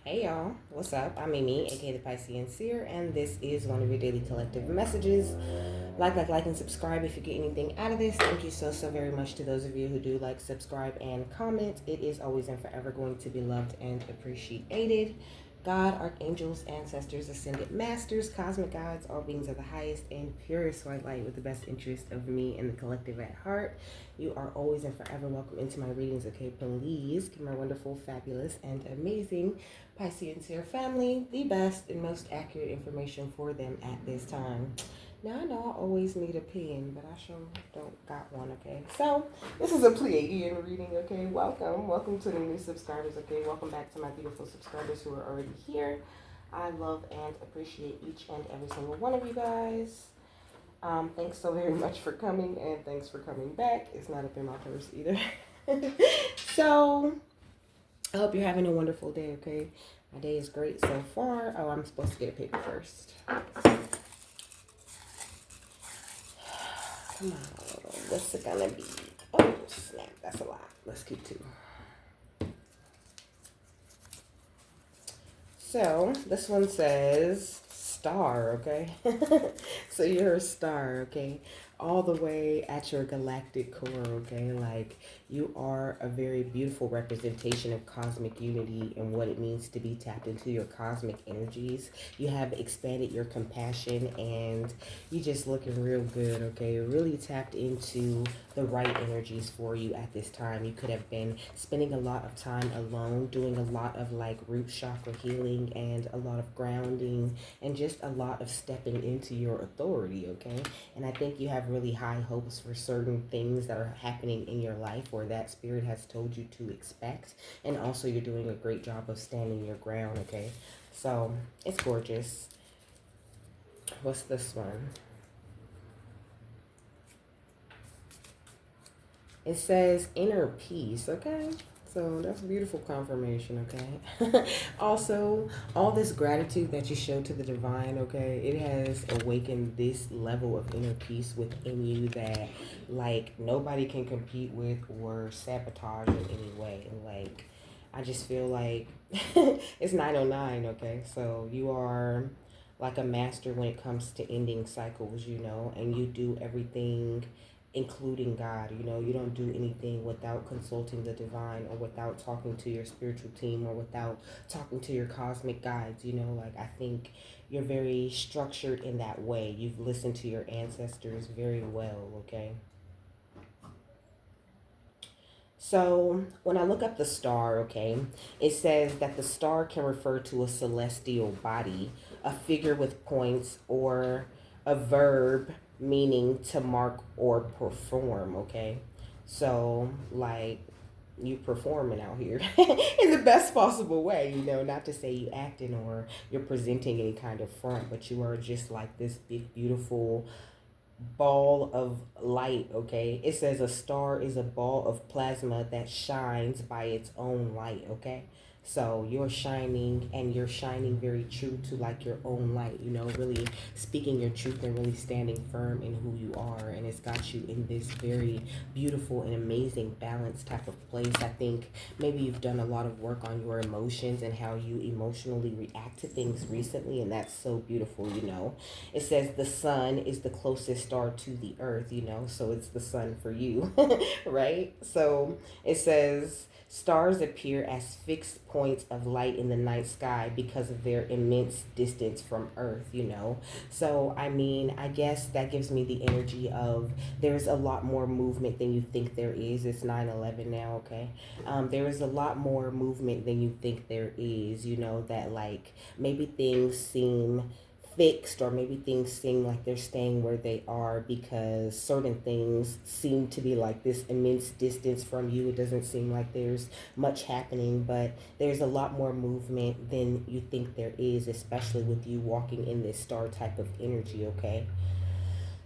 Hey y'all, what's up? I'm Amy, aka the Piscean Seer, and this is one of your daily collective messages. Like, and subscribe if you get anything out of this. Thank you so very much to those of you who do like, subscribe, and comment. It is always and forever going to be loved and appreciated. God, archangels, ancestors, ascended masters, cosmic guides, all beings of the highest and purest white light with the best interest of me and the collective at heart. You are always and forever welcome into my readings, okay? Please give my wonderful, fabulous, and amazing Pisceans here family the best and most accurate information for them at this time. Now, I know I always need a pen, but I sure don't got one, okay? So, this is a Pleiadian reading, okay? Welcome to the new subscribers, okay? Welcome back to my beautiful subscribers who are already here. I love and appreciate each and every single one of you guys. Thanks so very much for coming, and thanks for coming back. It's not up in my purse either. So, I hope you're having a wonderful day, okay? My day is great so far. Oh, I'm supposed to get a paper first. Come on, what's it gonna be? Oh, snap, that's a lot. Let's keep two. So, this one says star, okay? So you're a star, okay? All the way at your galactic core, okay? Like, you are a very beautiful representation of cosmic unity and what it means to be tapped into your cosmic energies. You have expanded your compassion and you just looking real good, okay? Really tapped into the right energies for you at this time. You could have been spending a lot of time alone, doing a lot of like root chakra healing and a lot of grounding and just a lot of stepping into your authority, okay? And I think you have really high hopes for certain things that are happening in your life or that spirit has told you to expect. And also you're doing a great job of standing your ground, okay? So it's gorgeous. What's this one? It says inner peace, okay? So that's beautiful confirmation, okay? Also, all this gratitude that you show to the divine, okay, it has awakened this level of inner peace within you that, like, nobody can compete with or sabotage in any way. Like, I just feel like it's 909, okay? So you are like a master when it comes to ending cycles, and you do everything including God. You don't do anything without consulting the divine or without talking to your spiritual team or without talking to your cosmic guides. Like, I think you're very structured in that way. You've listened to your ancestors very well, okay? So when I look up the star, okay, it says that the star can refer to a celestial body, a figure with points, or a verb meaning to mark or perform, okay? So, like, you performing out here in the best possible way, not to say you acting or you're presenting any kind of front, but you are just like this big, beautiful ball of light, okay? It says a star is a ball of plasma that shines by its own light, okay? So you're shining and you're shining very true to like your own light, really speaking your truth and really standing firm in who you are. And it's got you in this very beautiful and amazing balanced type of place. I think maybe you've done a lot of work on your emotions and how you emotionally react to things recently. And that's so beautiful. It says the sun is the closest star to the earth, so it's the sun for you, right? So it says stars appear as fixed points of light in the night sky because of their immense distance from earth. So, I mean, I guess that gives me the energy of there's a lot more movement than you think there is. It's 9/11 now, okay? There is a lot more movement than you think there is, that like maybe things seem fixed or maybe things seem like they're staying where they are because certain things seem to be like this immense distance from you. It doesn't seem like there's much happening, but there's a lot more movement than you think there is, especially with you walking in this star type of energy, okay?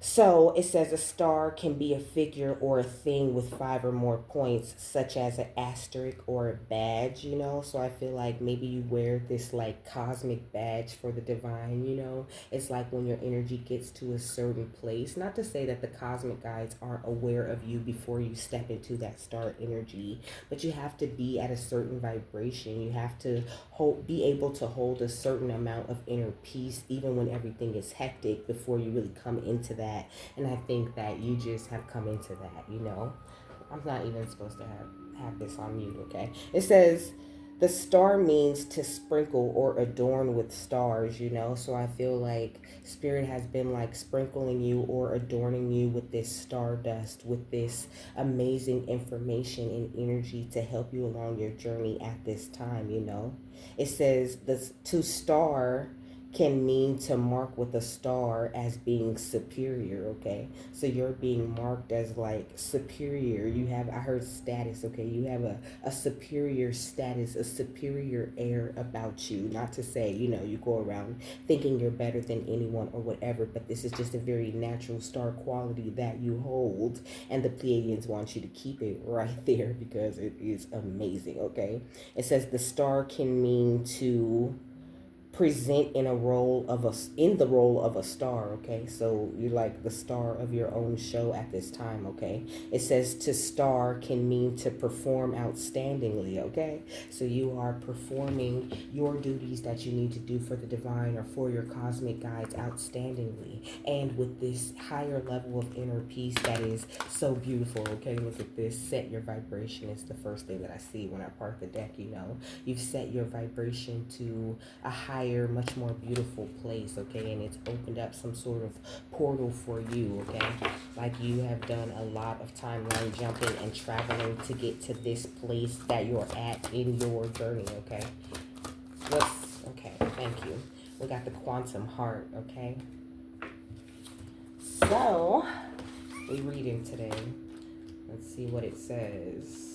So it says a star can be a figure or a thing with five or more points, such as an asterisk or a badge, you know. So I feel like maybe you wear this like cosmic badge for the divine, you know. It's like when your energy gets to a certain place. Not to say that the cosmic guides aren't aware of you before you step into that star energy, but you have to be at a certain vibration. You have to be able to hold a certain amount of inner peace even when everything is hectic before you really come into that. And I think that you just have come into that, you know. I'm not even supposed to have this on mute, okay? It says the star means to sprinkle or adorn with stars, you know. So I feel like spirit has been like sprinkling you or adorning you with this stardust, with this amazing information and energy to help you along your journey at this time, you know. It says the to star can mean to mark with a star as being superior, okay? So you're being marked as like superior. You have, I heard status, okay? You have a superior status, a superior air about you. Not to say, you know, you go around thinking you're better than anyone or whatever, but this is just a very natural star quality that you hold. And the Pleiadians want you to keep it right there because it is amazing, okay? It says the star can mean to present in a role of a in the role of a star, okay? So you're like the star of your own show at this time, okay? It says to star can mean to perform outstandingly, okay? So you are performing your duties that you need to do for the divine or for your cosmic guides outstandingly, and with this higher level of inner peace that is so beautiful, okay? Look at this. Set your vibration is the first thing that I see when I part the deck, you know. You've set your vibration to a higher, much more beautiful place, okay? And it's opened up some sort of portal for you, okay? Like you have done a lot of timeline jumping and traveling to get to this place that you're at in your journey, okay? Okay, thank you. We got the quantum heart, okay? So, we reading today. Let's see what it says.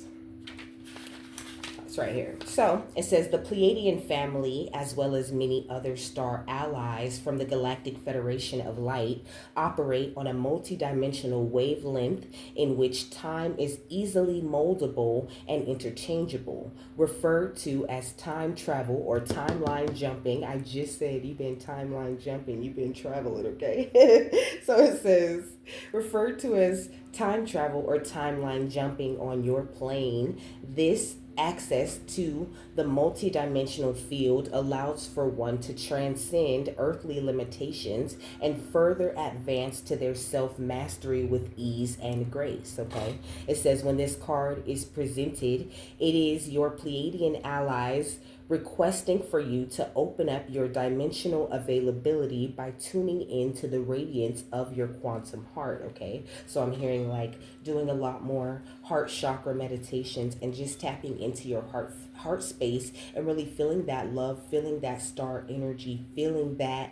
It's right here. So it says the Pleiadian family, as well as many other star allies from the Galactic Federation of Light, operate on a multidimensional wavelength in which time is easily moldable and interchangeable, referred to as time travel or timeline jumping. I just said you've been timeline jumping, you've been traveling, okay? So it says referred to as time travel or timeline jumping on your plane. This access to the multidimensional field allows for one to transcend earthly limitations and further advance to their self-mastery with ease and grace, okay? It says when this card is presented, it is your Pleiadian allies requesting for you to open up your dimensional availability by tuning into the radiance of your quantum heart, okay? So I'm hearing like doing a lot more heart chakra meditations and just tapping into your heart space and really feeling that love, feeling that star energy, feeling that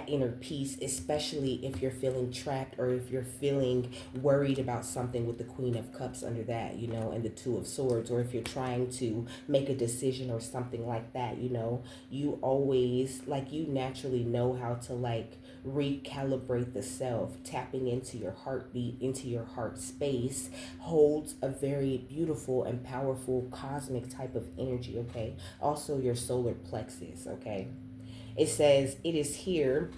inner peace, especially if you're feeling trapped or if you're feeling worried about something with the Queen of Cups under that, you know, and the Two of Swords, or if you're trying to make a decision or something like that, you know, you always, like, you naturally know how to, like, recalibrate the self. Tapping into your heartbeat, into your heart space holds a very beautiful and powerful cosmic type of energy, okay? Also your solar plexus, okay? It says it is here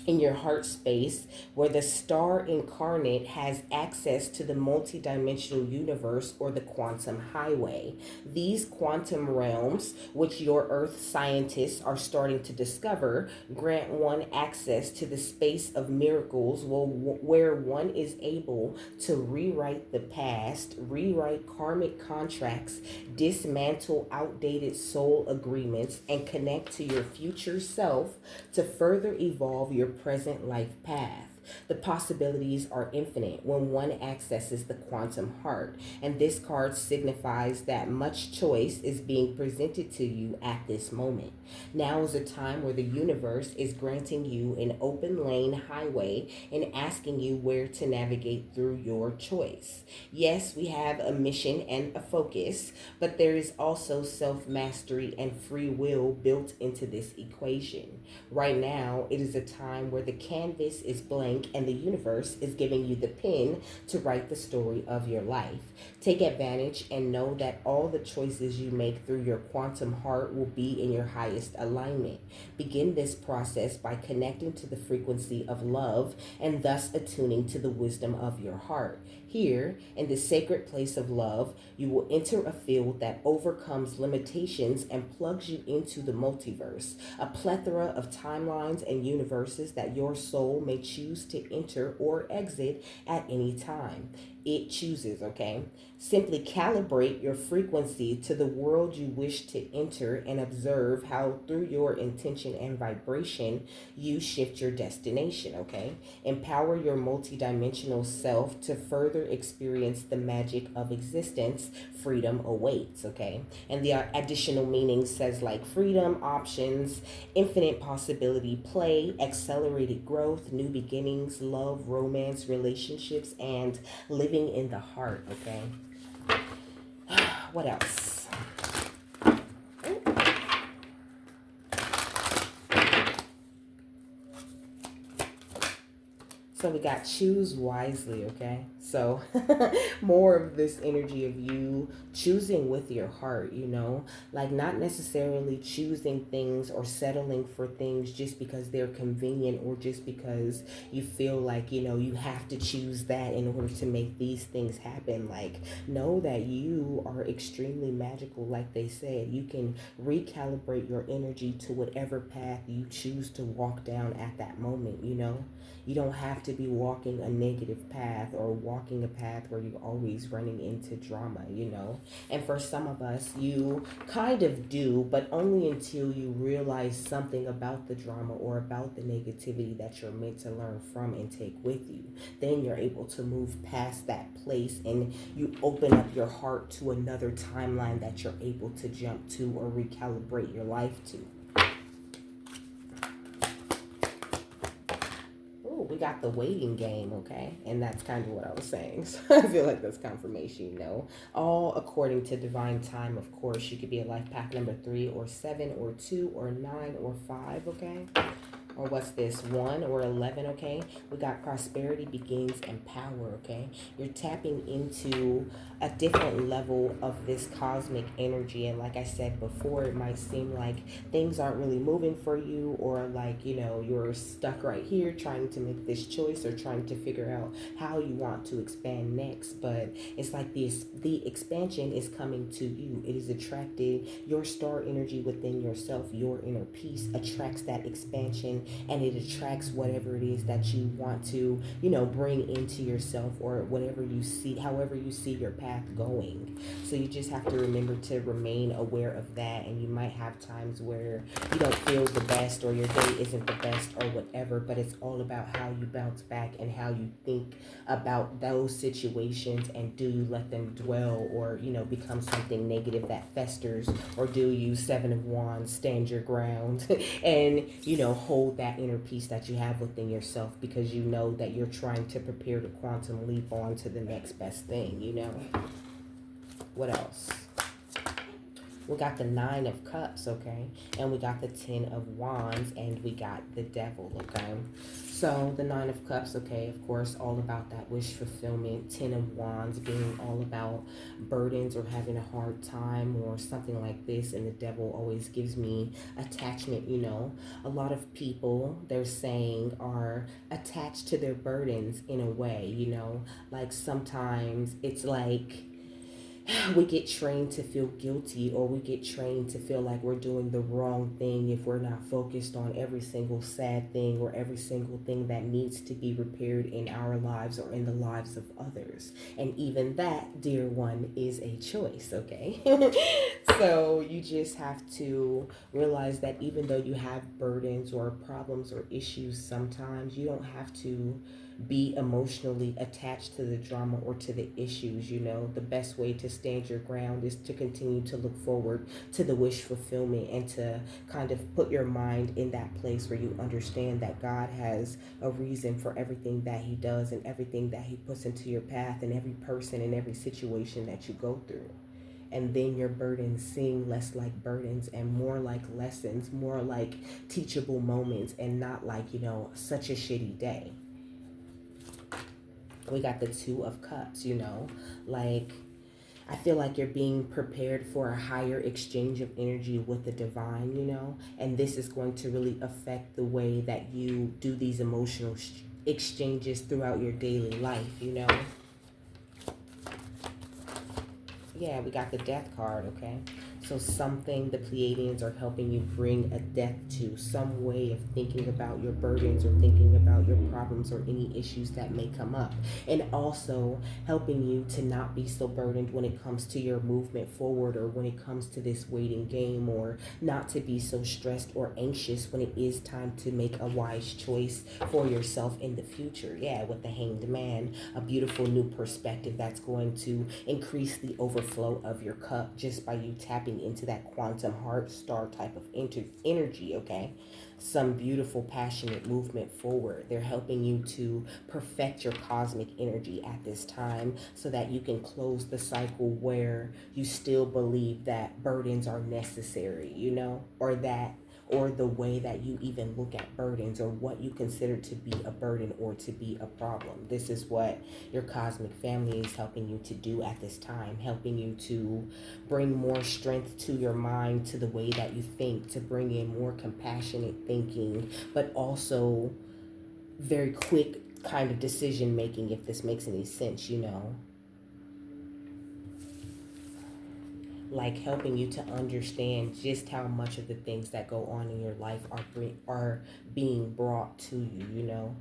in your heart space where the star incarnate has access to the multidimensional universe or the quantum highway. These quantum realms, which your earth scientists are starting to discover, grant one access to the space of miracles where one is able to rewrite the past, rewrite karmic contracts, dismantle outdated soul agreements, and connect to your future self to further evolve your present life path. The possibilities are infinite when one accesses the quantum heart, and this card signifies that much choice is being presented to you at this moment. Now is a time where the universe is granting you an open lane highway and asking you where to navigate through your choice. Yes, we have a mission and a focus, but there is also self-mastery and free will built into this equation. Right now, it is a time where the canvas is blank blank, and the universe is giving you the pen to write the story of your life. Take advantage and know that all the choices you make through your quantum heart will be in your highest alignment. Begin this process by connecting to the frequency of love and thus attuning to the wisdom of your heart. Here, in the sacred place of love, you will enter a field that overcomes limitations and plugs you into the multiverse, a plethora of timelines and universes that your soul may choose to enter or exit at any time. It chooses, okay? Simply calibrate your frequency to the world you wish to enter and observe how, through your intention and vibration, you shift your destination, okay? Empower your multidimensional self to further experience the magic of existence. Freedom awaits, okay? And the additional meaning says like freedom, options, infinite possibility, play, accelerated growth, new beginnings, love, romance, relationships, and living in the heart, okay? What else? So we got choose wisely, okay? So more of this energy of you choosing with your heart, you know, like not necessarily choosing things or settling for things just because they're convenient or just because you feel like, you know, you have to choose that in order to make these things happen. Like, know that you are extremely magical, like they said. You can recalibrate your energy to whatever path you choose to walk down at that moment, you know? You don't have to be walking a negative path or walking a path where you're always running into drama, you know? And for some of us, you kind of do, but only until you realize something about the drama or about the negativity that you're meant to learn from and take with you. Then you're able to move past that place and you open up your heart to another timeline that you're able to jump to or recalibrate your life to. We got the waiting game, okay? And that's kind of what I was saying. So I feel like that's confirmation, you know. All according to divine time, of course. You could be a life path number 3 or 7 or 2 or 9 or 5, okay? Or what's this, 1 or 11, okay? We got prosperity begins and power, okay? You're tapping into a different level of this cosmic energy. And like I said before, it might seem like things aren't really moving for you, or like, you know, you're stuck right here trying to make this choice or trying to figure out how you want to expand next. But it's like the expansion is coming to you. It is attracting your star energy within yourself. Your inner peace attracts that expansion, and it attracts whatever it is that you want to, you know, bring into yourself, or whatever you see, however you see your path going. So you just have to remember to remain aware of that. And you might have times where you don't feel the best, or your day isn't the best, or whatever, but it's all about how you bounce back and how you think about those situations. And do you let them dwell, or, you know, become something negative that festers, or do you 7 of Wands, stand your ground and, you know, hold that inner peace that you have within yourself, because you know that you're trying to prepare to quantum leap on to the next best thing, you know? What else? We got the 9 of Cups, okay? And we got the 10 of Wands, and we got the Devil, okay? So the 9 of Cups, okay, of course, all about that wish fulfillment. 10 of Wands being all about burdens or having a hard time or something like this. And the Devil always gives me attachment, you know. A lot of people, they're saying, are attached to their burdens in a way, you know. Like sometimes it's like we get trained to feel guilty, or we get trained to feel like we're doing the wrong thing if we're not focused on every single sad thing or every single thing that needs to be repaired in our lives or in the lives of others. And even that, dear one, is a choice, okay? So you just have to realize that even though you have burdens or problems or issues, sometimes you don't have to be emotionally attached to the drama or to the issues. You know, the best way to stand your ground is to continue to look forward to the wish fulfillment, and to kind of put your mind in that place where you understand that God has a reason for everything that he does and everything that he puts into your path, and every person and every situation that you go through. And then your burdens seem less like burdens and more like lessons, more like teachable moments, and not like, you know, such a shitty day. We got the Two of Cups, like I feel like you're being prepared for a higher exchange of energy with the divine, and this is going to really affect the way that you do these emotional exchanges throughout your daily life. Yeah, we got the Death card, okay? So something the Pleiadians are helping you bring a death to, some way of thinking about your burdens or thinking about your problems or any issues that may come up. And also helping you to not be so burdened when it comes to your movement forward, or when it comes to this waiting game, or not to be so stressed or anxious when it is time to make a wise choice for yourself in the future. Yeah, with the Hanged Man, a beautiful new perspective that's going to increase the overflow of your cup just by you tapping into that quantum heart star type of energy, okay? Some beautiful, passionate movement forward. They're helping you to perfect your cosmic energy at this time so that you can close the cycle where you still believe that burdens are necessary, or the way that you even look at burdens, or what you consider to be a burden or to be a problem. This is what your cosmic family is helping you to do at this time, helping you to bring more strength to your mind, to the way that you think, to bring in more compassionate thinking, but also very quick kind of decision making, if this makes any sense. Like helping you to understand just how much of the things that go on in your life are being brought to you,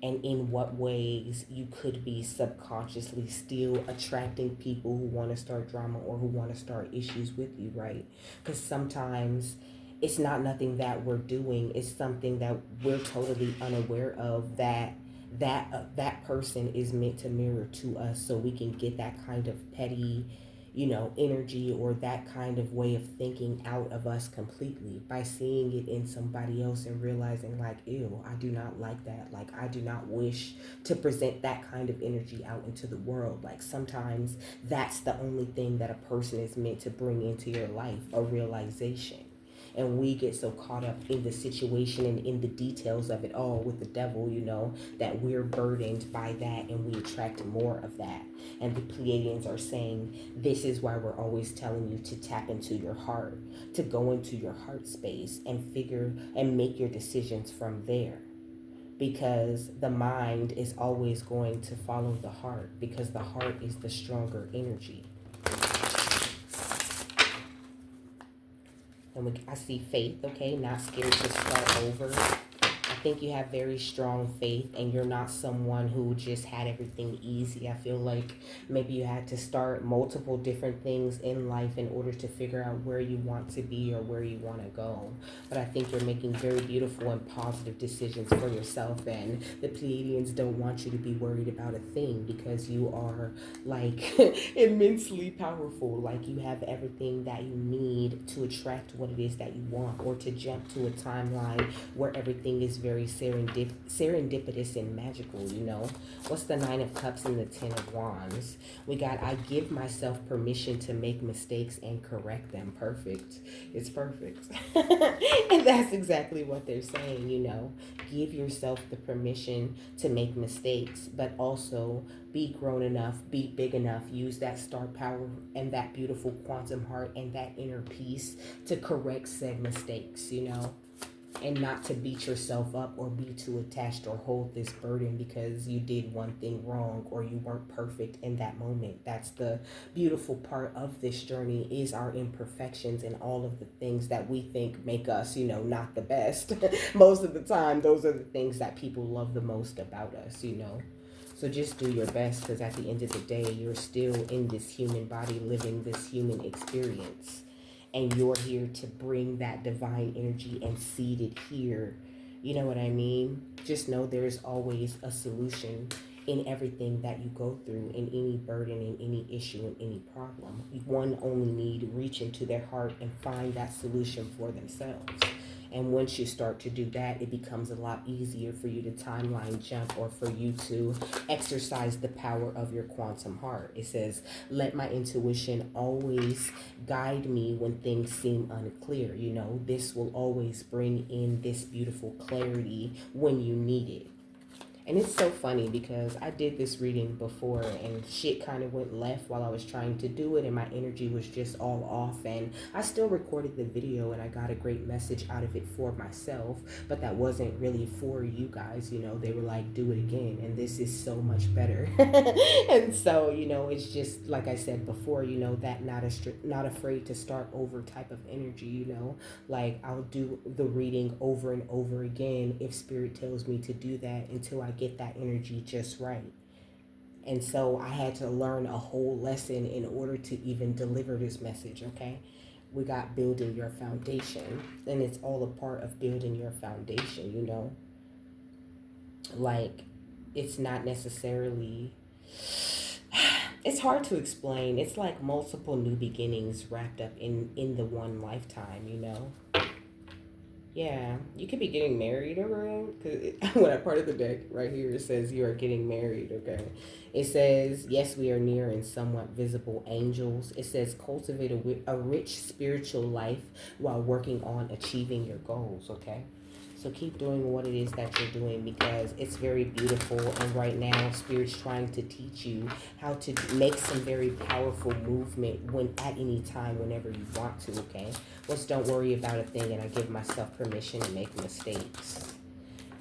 and in what ways you could be subconsciously still attracting people who want to start drama or who want to start issues with you, right? Because sometimes it's not nothing that we're doing, it's something that we're totally unaware of, that person is meant to mirror to us, so we can get that kind of petty energy, or that kind of way of thinking out of us completely by seeing it in somebody else and realizing, like, ew, I do not like that. Like, I do not wish to present that kind of energy out into the world. Like, sometimes that's the only thing that a person is meant to bring into your life, a realization. And we get so caught up in the situation and in the details of it all with the devil, that we're burdened by that, and we attract more of that. And the Pleiadians are saying this is why we're always telling you to tap into your heart, to go into your heart space and figure and make your decisions from there. Because the mind is always going to follow the heart, because the heart is the stronger energy. And I see faith, okay? Not scared to start over. I think you have very strong faith, and you're not someone who just had everything easy. I feel like maybe you had to start multiple different things in life in order to figure out where you want to be or where you want to go. But I think you're making very beautiful and positive decisions for yourself, and the Pleiadians don't want you to be worried about a thing, because you are like immensely powerful. Like, you have everything that you need to attract what it is that you want, or to jump to a timeline where everything is very serendipitous and magical. What's the Nine of Cups and the Ten of Wands? We got, I give myself permission to make mistakes and correct them. Perfect. It's perfect. And that's exactly what they're saying. Give yourself the permission to make mistakes, but also be grown enough, be big enough, use that star power and that beautiful quantum heart and that inner peace to correct said mistakes. And not to beat yourself up or be too attached or hold this burden because you did one thing wrong or you weren't perfect in that moment. That's the beautiful part of this journey, is our imperfections and all of the things that we think make us, not the best. Most of the time, those are the things that people love the most about us. So just do your best, because at the end of the day, you're still in this human body living this human experience. And you're here to bring that divine energy and seed it here. You know what I mean? Just know there's always a solution in everything that you go through, in any burden, in any issue, in any problem. One only need reach into their heart and find that solution for themselves. And once you start to do that, it becomes a lot easier for you to timeline jump, or for you to exercise the power of your quantum heart. It says, let my intuition always guide me when things seem unclear. This will always bring in this beautiful clarity when you need it. And it's so funny because I did this reading before and shit kind of went left while I was trying to do it, and my energy was just all off. And I still recorded the video and I got a great message out of it for myself, but that wasn't really for you guys. They were like, do it again. And this is so much better. And so, it's just like I said before, that not afraid to start over type of energy, like I'll do the reading over and over again if spirit tells me to do that until I get that energy just right. And so I had to learn a whole lesson in order to even deliver this message, okay? We got building your foundation, and it's all a part of building your foundation, Like, it's not necessarily, it's hard to explain. It's like multiple new beginnings wrapped up in the one lifetime. Yeah, you could be getting married, okay? Because when I part of the deck right here, it says you are getting married, okay? It says, yes, we are near and somewhat visible angels. It says, cultivate a rich spiritual life while working on achieving your goals, okay? So keep doing what it is that you're doing because it's very beautiful. And right now, Spirit's trying to teach you how to make some very powerful movement at any time, whenever you want to, okay? Just don't worry about a thing, and I give myself permission to make mistakes.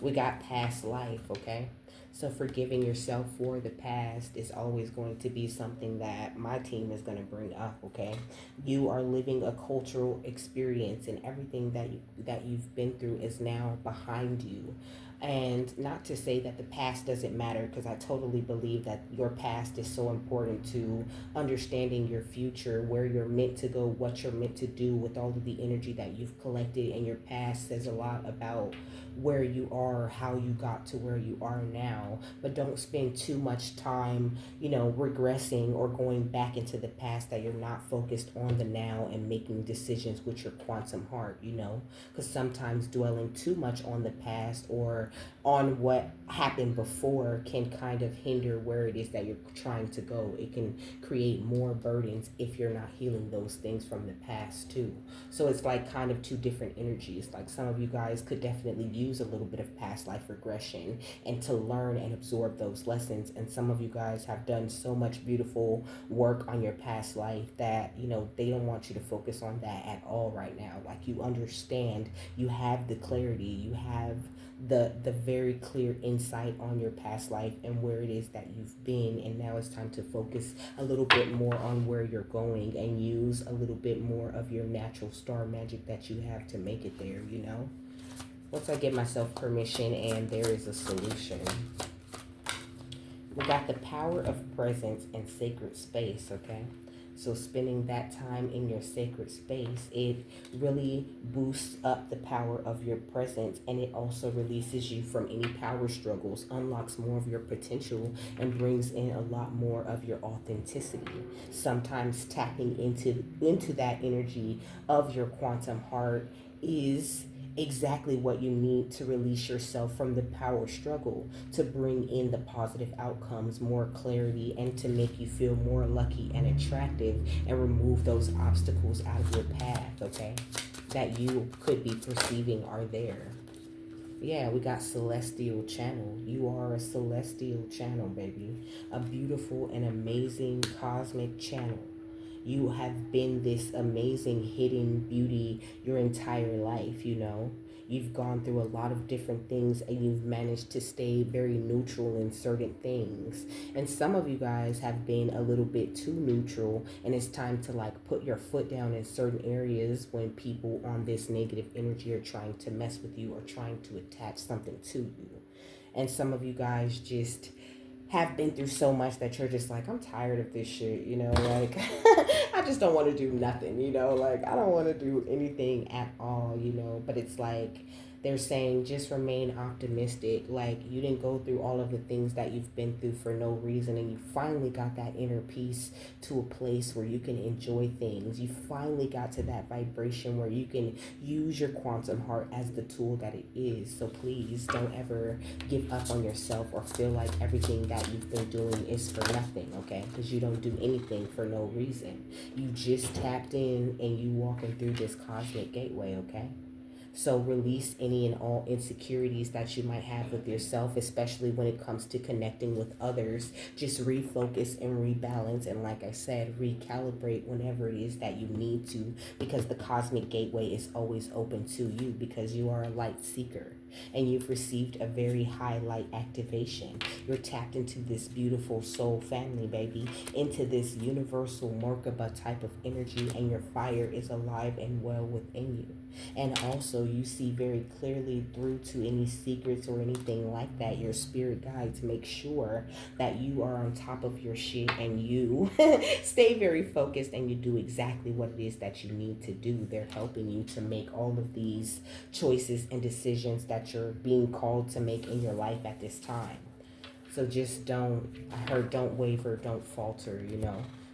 We got past life, okay? So forgiving yourself for the past is always going to be something that my team is going to bring up, okay? You are living a cultural experience, and everything that you've been through is now behind you. And not to say that the past doesn't matter, because I totally believe that your past is so important to understanding your future, where you're meant to go, what you're meant to do with all of the energy that you've collected. And your past says a lot about where you are, how you got to where you are now. But don't spend too much time, regressing or going back into the past, that you're not focused on the now and making decisions with your quantum heart, because sometimes dwelling too much on the past or on what happened before can kind of hinder where it is that you're trying to go. It can create more burdens if you're not healing those things from the past too. So it's like kind of two different energies. Like some of you guys could definitely use a little bit of past life regression and to learn and absorb those lessons. And some of you guys have done so much beautiful work on your past life that, they don't want you to focus on that at all right now. Like you understand, you have the clarity, you have the very clear insight on your past life and where it is that you've been, and now it's time to focus a little bit more on where you're going and use a little bit more of your natural star magic that you have to make it there. Once I give myself permission and there is a solution. We got the power of presence and sacred space, okay? So spending that time in your sacred space, it really boosts up the power of your presence, and it also releases you from any power struggles, unlocks more of your potential, and brings in a lot more of your authenticity. Sometimes tapping into that energy of your quantum heart is exactly what you need to release yourself from the power struggle, to bring in the positive outcomes, more clarity, and to make you feel more lucky and attractive, and remove those obstacles out of your path, okay, that you could be perceiving are there. Yeah, we got celestial channel. You are a celestial channel, baby. A beautiful and amazing cosmic channel. You have been this amazing hidden beauty your entire life, You've gone through a lot of different things, and you've managed to stay very neutral in certain things. And some of you guys have been a little bit too neutral, and it's time to like put your foot down in certain areas when people on this negative energy are trying to mess with you or trying to attach something to you. And some of you guys just have been through so much that you're just like, I'm tired of this shit, like I just don't want to do nothing, like I don't want to do anything at all, but it's like they're saying just remain optimistic. Like you didn't go through all of the things that you've been through for no reason, and you finally got that inner peace to a place where you can enjoy things. You finally got to that vibration where you can use your quantum heart as the tool that it is. So please don't ever give up on yourself or feel like everything that you've been doing is for nothing, okay? Because you don't do anything for no reason. You just tapped in and you walking through this cosmic gateway, okay? So release any and all insecurities that you might have with yourself, especially when it comes to connecting with others. Just refocus and rebalance. And like I said, recalibrate whenever it is that you need to, because the cosmic gateway is always open to you, because you are a light seeker and you've received a very high light activation. You're tapped into this beautiful soul family, baby, into this universal Merkaba type of energy, and your fire is alive and well within you. And also, you see very clearly through to any secrets or anything like that. Your spirit guides make sure that you are on top of your shit, and you stay very focused, and you do exactly what it is that you need to do. They're helping you to make all of these choices and decisions that you're being called to make in your life at this time. So just don't waver, don't falter,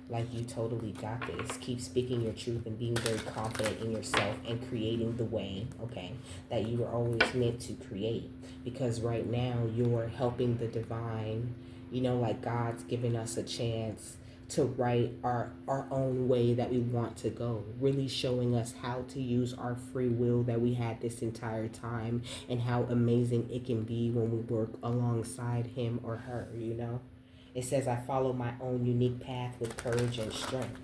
like you totally got this. Keep speaking your truth and being very confident in yourself and creating the way, okay, that you were always meant to create. Because right now you're helping the divine, like God's giving us a chance to write our own way that we want to go, really showing us how to use our free will that we had this entire time, and how amazing it can be when we work alongside him or her. It says, I follow my own unique path with courage and strength.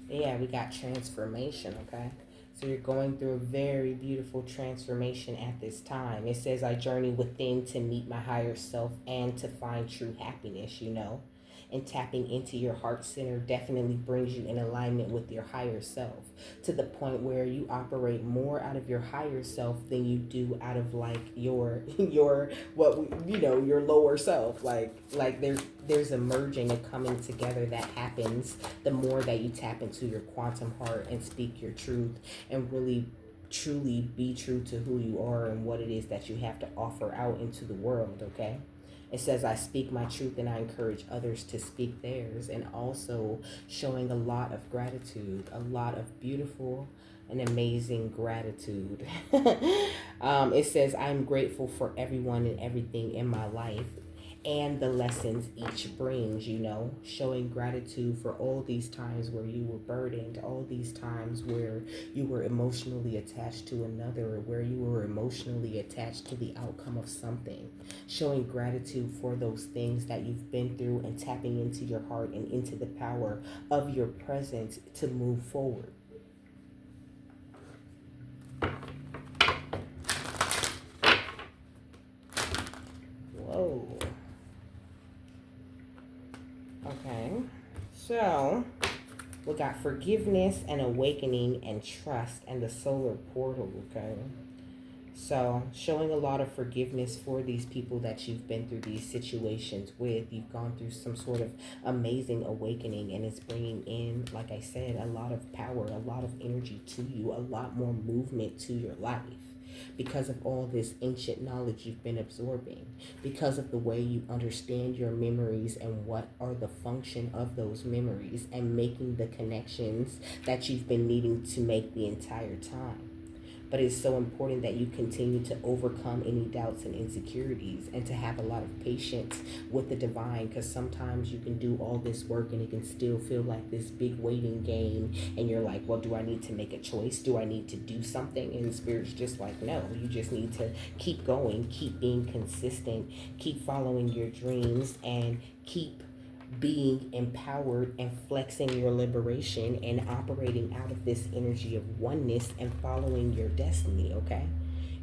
Yeah, we got transformation, okay? So you're going through a very beautiful transformation at this time. It says, I journey within to meet my higher self and to find true happiness, And tapping into your heart center definitely brings you in alignment with your higher self, to the point where you operate more out of your higher self than you do out of like your your lower self. Like there's a merging and coming together that happens the more that you tap into your quantum heart and speak your truth, and really truly be true to who you are and what it is that you have to offer out into the world, okay? It says, I speak my truth and I encourage others to speak theirs. And also showing a lot of gratitude, a lot of beautiful and amazing gratitude. It says, I'm grateful for everyone and everything in my life, and the lessons each brings, showing gratitude for all these times where you were burdened, all these times where you were emotionally attached to another, or where you were emotionally attached to the outcome of something, showing gratitude for those things that you've been through, and tapping into your heart and into the power of your presence to move forward. Whoa. Okay, so we got forgiveness and awakening and trust and the solar portal, okay? So showing a lot of forgiveness for these people that you've been through these situations with. You've gone through some sort of amazing awakening, and it's bringing in, like I said, a lot of power, a lot of energy to you, a lot more movement to your life, because of all this ancient knowledge you've been absorbing, because of the way you understand your memories and what are the function of those memories, and making the connections that you've been needing to make the entire time. But it's so important that you continue to overcome any doubts and insecurities, and to have a lot of patience with the divine, because sometimes you can do all this work and it can still feel like this big waiting game, and you're like, well, do I need to make a choice? Do I need to do something? And the Spirit's just like, no, you just need to keep going, keep being consistent, keep following your dreams, and keep being empowered and flexing your liberation and operating out of this energy of oneness and following your destiny, okay?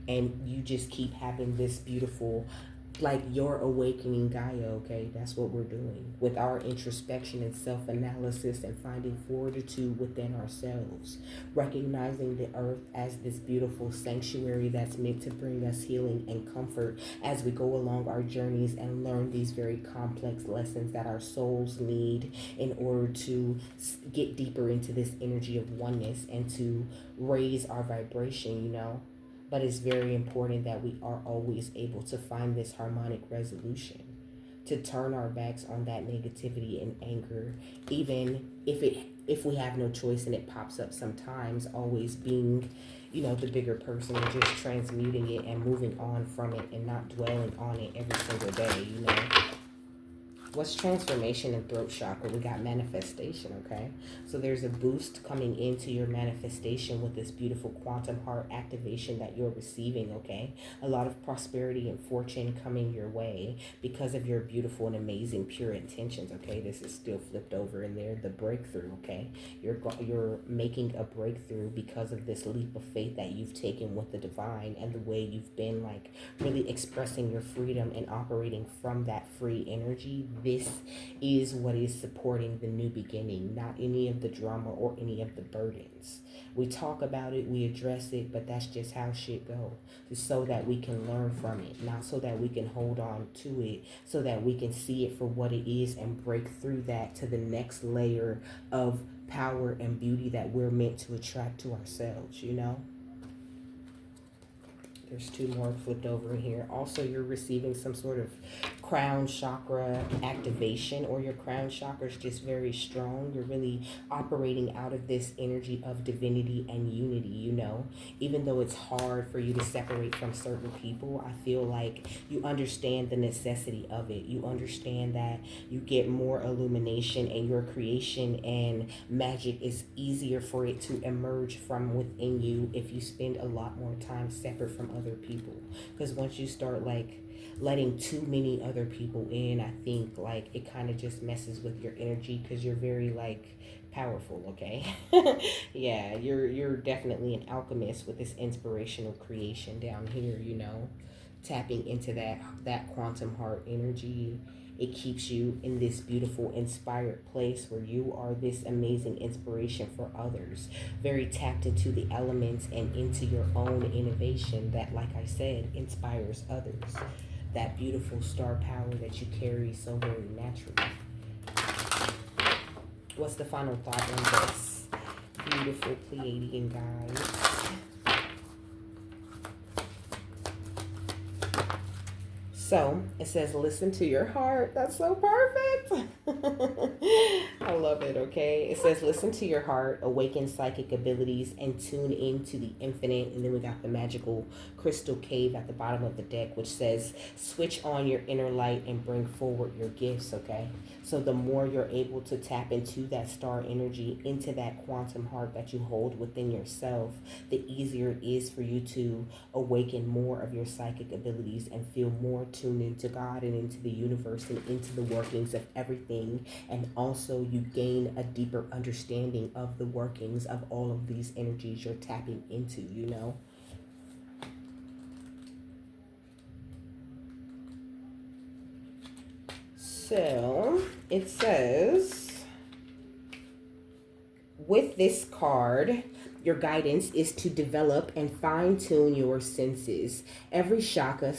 And you just keep having this beautiful, like, your awakening Gaia, okay? That's what we're doing with our introspection and self-analysis, and finding fortitude within ourselves, recognizing the earth as this beautiful sanctuary that's meant to bring us healing and comfort as we go along our journeys and learn these very complex lessons that our souls need in order to get deeper into this energy of oneness and to raise our vibration, But it's very important that we are always able to find this harmonic resolution, to turn our backs on that negativity and anger, even if we have no choice and it pops up sometimes, always being, the bigger person, and just transmuting it and moving on from it and not dwelling on it every single day, What's transformation and throat chakra? We got manifestation, okay? So there's a boost coming into your manifestation with this beautiful quantum heart activation that you're receiving, okay? A lot of prosperity and fortune coming your way because of your beautiful and amazing pure intentions, okay? This is still flipped over in there, the breakthrough, okay? You're making a breakthrough because of this leap of faith that you've taken with the divine and the way you've been like really expressing your freedom and operating from that free energy. This is what is supporting the new beginning, not any of the drama or any of the burdens. We talk about it, we address it, but that's just how shit go. So that we can learn from it, not so that we can hold on to it, so that we can see it for what it is and break through that to the next layer of power and beauty that we're meant to attract to ourselves, you know? There's two more flipped over in here. Also, you're receiving some sort of crown chakra activation, or your crown chakra is just very strong. You're really operating out of this energy of divinity and unity, you know. Even though it's hard for you to separate from certain people, I feel like you understand the necessity of it. You understand that you get more illumination and your creation and magic is easier for it to emerge from within you if you spend a lot more time separate from other people. Because once you start like letting too many other people in, I think like it kind of just messes with your energy because you're very like powerful, okay? Yeah, you're definitely an alchemist with this inspirational creation down here, you know, tapping into that quantum heart energy. It keeps you in this beautiful inspired place where you are this amazing inspiration for others, very tapped into the elements and into your own innovation that, like I said, inspires others. That beautiful star power that you carry so very naturally. What's the final thought on this? Beautiful Pleiadian guys. So it says, listen to your heart. That's so perfect. I love it, okay? It says, listen to your heart, awaken psychic abilities, and tune into the infinite. And then we got the magical crystal cave at the bottom of the deck, which says, switch on your inner light and bring forward your gifts, okay? So the more you're able to tap into that star energy, into that quantum heart that you hold within yourself, the easier it is for you to awaken more of your psychic abilities and feel more tuned into God and into the universe and into the workings of everything. And also you gain a deeper understanding of the workings of all of these energies you're tapping into, you know? So it says, with this card, your guidance is to develop and fine tune your senses. Every chakra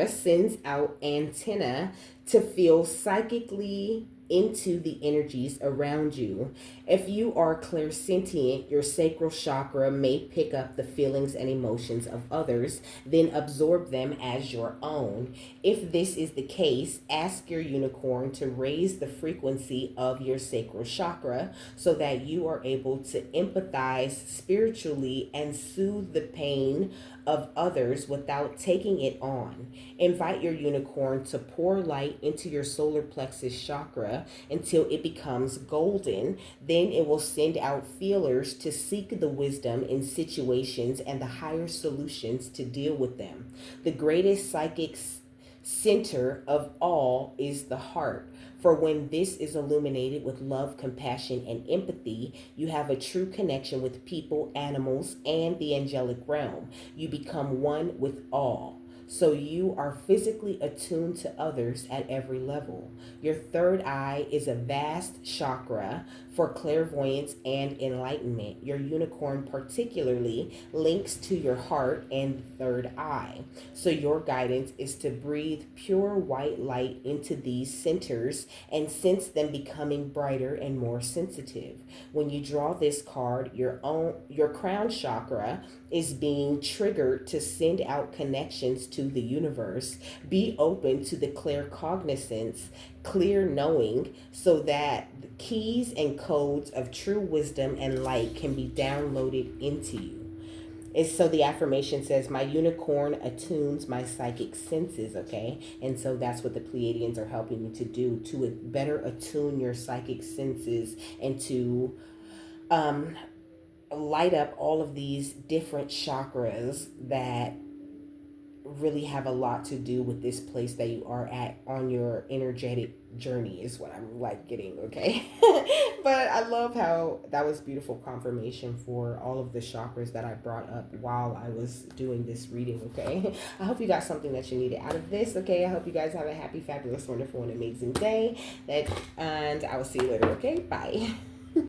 sends out antenna to feel psychically into the energies around you. If you are clairsentient, your sacral chakra may pick up the feelings and emotions of others, then absorb them as your own. If this is the case, ask your unicorn to raise the frequency of your sacral chakra so that you are able to empathize spiritually and soothe the pain of others without taking it on. Invite your unicorn to pour light into your solar plexus chakra until it becomes golden. Then it will send out feelers to seek the wisdom in situations and the higher solutions to deal with them. The greatest psychic center of all is the heart. For when this is illuminated with love, compassion, and empathy, you have a true connection with people, animals, and the angelic realm. You become one with all. So you are physically attuned to others at every level. Your third eye is a vast chakra for clairvoyance and enlightenment. Your unicorn particularly links to your heart and third eye. So your guidance is to breathe pure white light into these centers and sense them becoming brighter and more sensitive. When you draw this card, your crown chakra is being triggered to send out connections to the universe. Be open to the claircognizance, clear knowing, so that the keys and codes of true wisdom and light can be downloaded into you. It's so the affirmation says, "My unicorn attunes my psychic senses." Okay, and so that's what the Pleiadians are helping you to do, to better attune your psychic senses and to um, light up all of these different chakras that really have a lot to do with this place that you are at on your energetic journey, is what I'm like getting. Okay. But I love how that was beautiful confirmation for all of the chakras that I brought up while I was doing this reading. Okay. I hope you got something that you needed out of this. Okay. I hope you guys have a happy, fabulous, wonderful, and amazing day. And I will see you later. Okay. Bye.